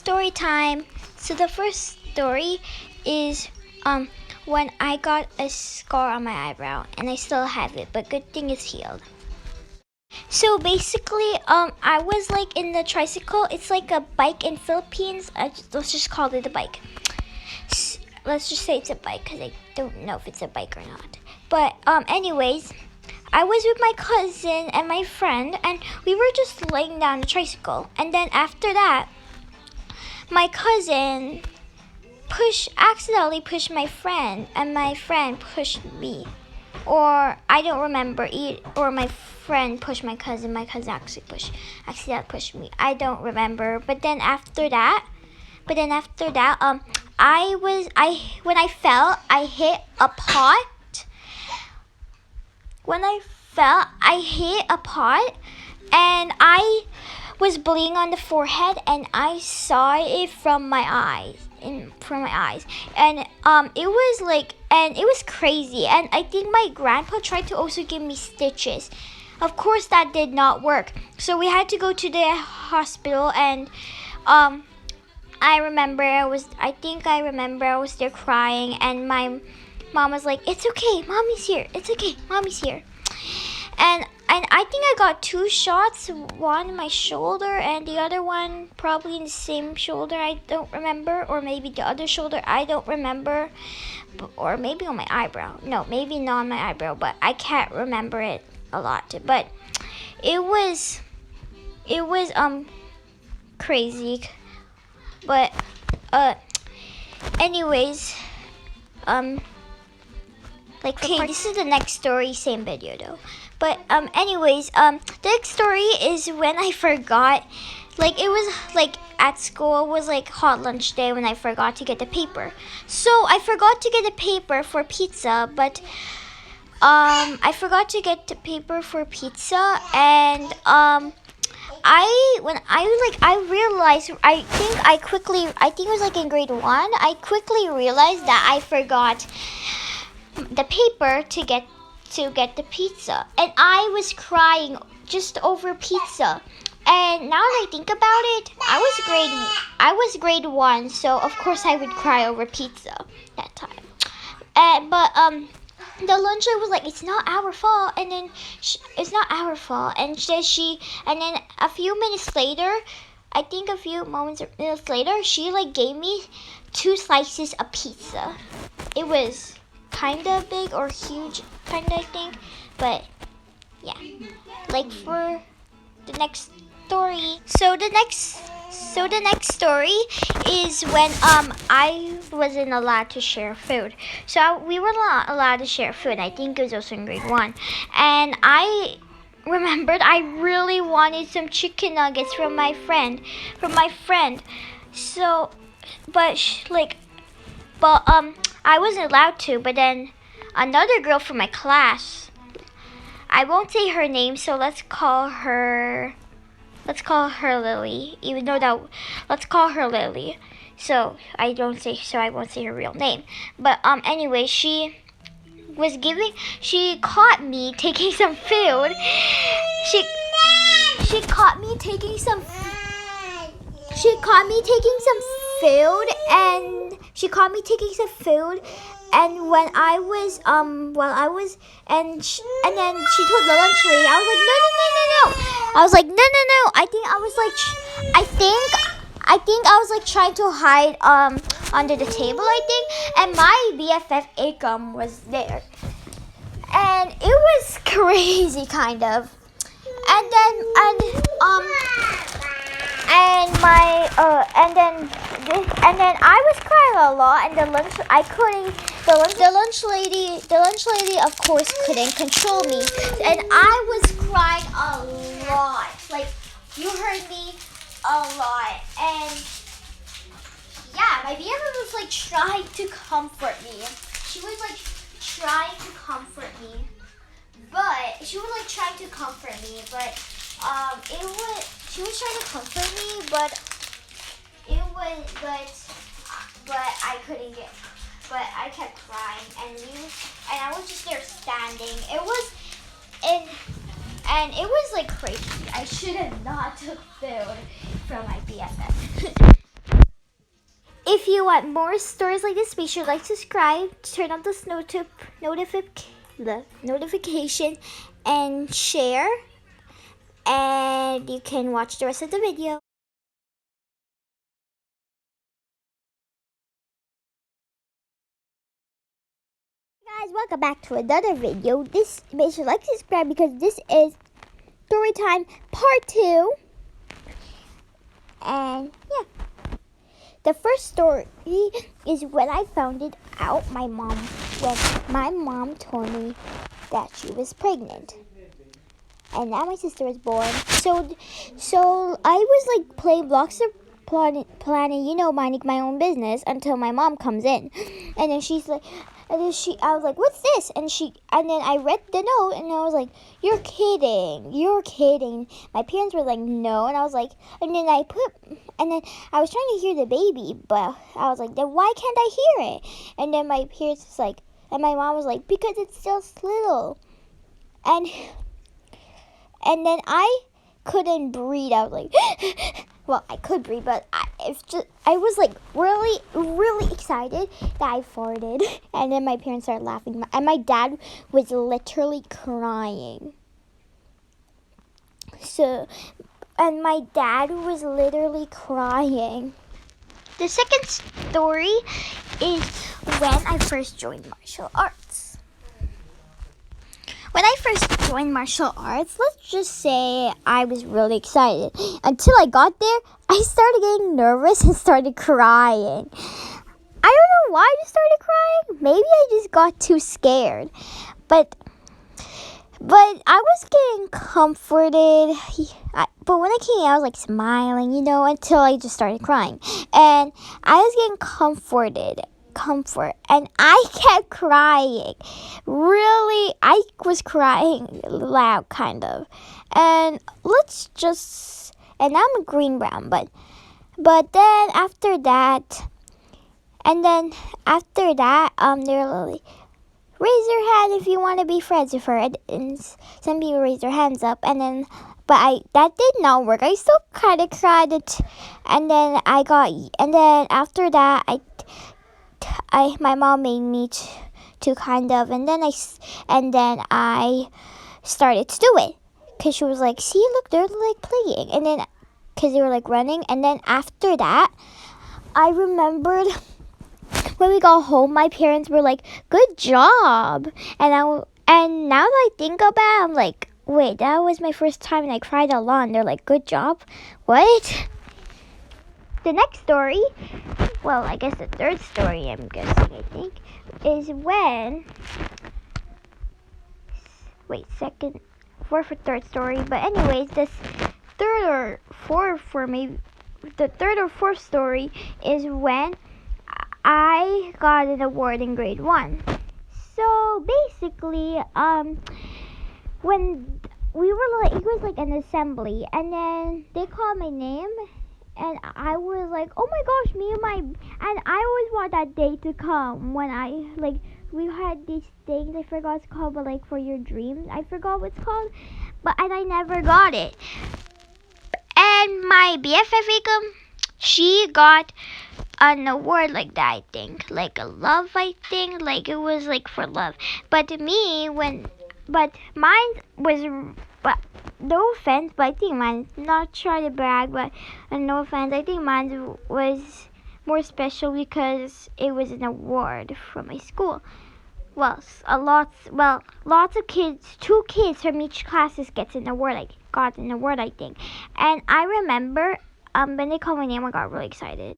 story time. So the first story is when I got a scar on my eyebrow, and I still have it, but good thing it's healed. So basically, I was like in the tricycle. It's like a bike in Philippines. Let's just call it a bike. Let's just say it's a bike because I don't know if it's a bike or not. But anyways, I was with my cousin and my friend, and we were just laying down the tricycle. And then after that, my cousin accidentally pushed my friend, and my friend pushed me. Or I don't remember, or my friend pushed my cousin accidentally pushed me. I don't remember. But then after that, when I fell, I hit a pot. When I fell, I hit a pot, and I was bleeding on the forehead, and I saw it from my eyes. And it was crazy, and I think my grandpa tried to also give me stitches. Of course that did not work, so we had to go to the hospital. And I remember I was there crying, and my mom was like, "It's okay, mommy's here, it's okay, mommy's here." And I think I got 2 shots, one in my shoulder and the other one probably in the same shoulder, I don't remember, or maybe the other shoulder, I don't remember, or maybe on my eyebrow. No, maybe not on my eyebrow, but I can't remember it a lot. But it was crazy. But anyways, this is the next story, same video though. But anyways, the next story is when I forgot, it was at school, it was hot lunch day when I forgot to get the paper. So I forgot to get the paper for pizza, but I forgot to get the paper for pizza, and I realized, I think it was in grade 1, I quickly realized that I forgot the paper to get the pizza, and I was crying just over pizza. And now that I think about it, I was grade 1, so of course I would cry over pizza that time. But the lunch lady was like, "It's not our fault," and then it's not our fault. And then a few minutes later, I think a few minutes later, she gave me 2 slices of pizza. It was kind of big or huge, kind of, I think, but yeah. For the next story, so the next story is when I wasn't allowed to share food. So we were not allowed to share food. I think it was also in grade 1, and I remembered I really wanted some chicken nuggets from my friend. So, but I wasn't allowed to. But then another girl from my class, I won't say her name, so let's call her Lily. Let's call her Lily. So I won't say her real name. But anyway, she caught me taking some food. She caught me taking some food, and when I was and then she told the lunch lady, I was like, no. I was like, no. I think I was trying to hide under the table, I think, and my BFF Akam was there, and it was crazy, kind of. And then I was crying a lot, and the lunch lady of course couldn't control me, and I was crying a lot. You heard me a lot. And yeah, my BFF was trying to comfort me. She was trying to comfort me, but she was trying to comfort me, but she was trying to comfort me, but I couldn't get, but I kept crying, and I was just there standing. It was crazy. I should have not took food from my BFF. If you want more stories like this, make sure to like, subscribe, turn on this the notification, and share. And you can watch the rest of the video. Guys, welcome back to another video. This make sure to like, subscribe, because this is story time part 2. And yeah. The first story is when I found it out when my mom told me that she was pregnant. And now my sister was born. So I was like playing blocks of planning, minding my own business until my mom comes in. And then I was like, "What's this?" And then I read the note, and I was like, "You're kidding." My parents were like, "No." And I was like, and then I was trying to hear the baby, but I was like, "Then why can't I hear it?" And then my parents was like, and my mom was like, "Because it's still little." And then I couldn't breathe. I was like, well, I could breathe, but I was like really, really excited that I farted. And then my parents started laughing, and my dad was literally crying. And my dad was literally crying. The second story is when I first joined martial arts. When I first joined martial arts, let's just say I was really excited. Until I got there, I started getting nervous and started crying. I don't know why I just started crying. Maybe I just got too scared. But I was getting comforted. But when I came in, I was like smiling, until I just started crying. And I was getting comfort, and I kept crying. Really, I was crying loud, kind of. And now I'm a green brown, but then after that, they're like, raise your hand if you want to be friends with her. And some people raise their hands up, that did not work. I still kind of cried it, and then after that, my mom made me to kind of, and then I started to do it, because she was like, "See, look, they're like playing," and then because they were like running, and then after that, I remembered when we got home, my parents were like, "Good job," and now that I think about it, I'm like, wait, that was my first time, and I cried a lot, and they're like, "Good job." What? The next story, well, I guess the third story, I'm guessing, I think, is when, fourth or third story, but anyways, the third or fourth story is when I got an award in grade 1. So basically, when we were like, it was like an assembly, and then they called my name, and I was like, oh my gosh, and I always want that day to come when we had these things, I forgot what it's called, but like for your dreams, I forgot what it's called, and I never got it. And my BFF Akam, she got an award like that, I think, like a love, I think, like it was like for love. But mine was, no offense, but I think mine, not trying to brag, but no offense, I think mine was more special because it was an award from my school. Well, lots of kids, 2 kids from each classes got an award, I think. And I remember, when they called my name, I got really excited.